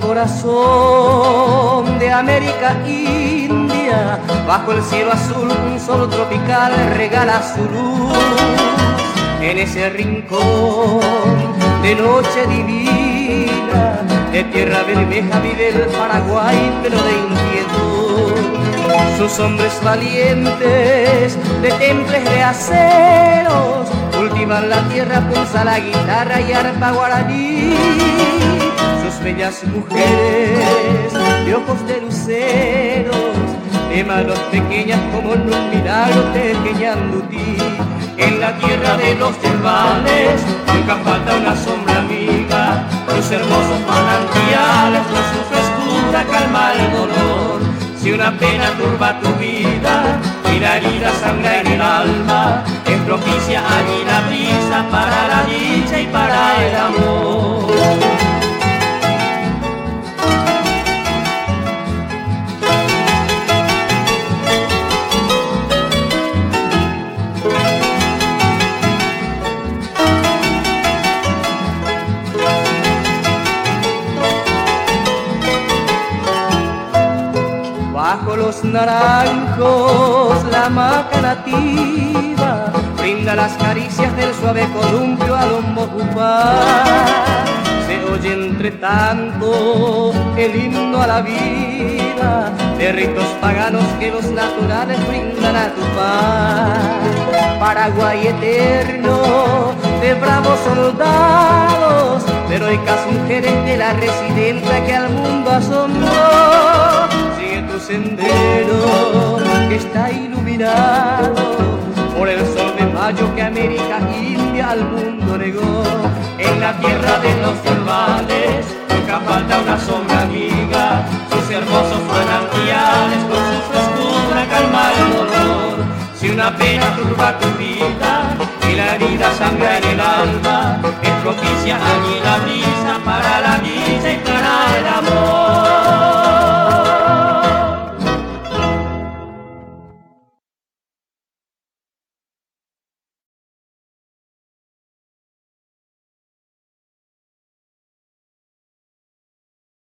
Corazón de América India, bajo el cielo azul un sol tropical regala su luz. En ese rincón de noche divina, de tierra bermeja vive el Paraguay, pero de inquietud. Sus hombres valientes de temples de aceros cultivan la tierra, pulsa la guitarra y arpa guaraní. Bellas mujeres de ojos de luceros, de manos pequeñas como en un milagro tequeñandutí. En la tierra de los yerbales nunca falta una sombra amiga, los hermosos manantiales con su frescura calma el dolor. Si una pena turba tu vida y la herida sangra en el alma, es propicia allí la brisa para la dicha y para el amor. Bajo los naranjos la hamaca nativa brinda las caricias del suave columpio al ombojupá. Se oye entre tanto el himno a la vida de ritos paganos que los naturales brindan a tu paz. Paraguay eterno de bravos soldados, de heroicas mujeres de la residencia que al mundo asombró. Tu sendero que está iluminado por el sol de mayo que América India al mundo negó. En la tierra de los yerbales nunca falta una sombra amiga, sus hermosos manantiales con su frescura calma el dolor. Si una pena turba tu vida y la herida sangra en el alma, es propicia allí la brisa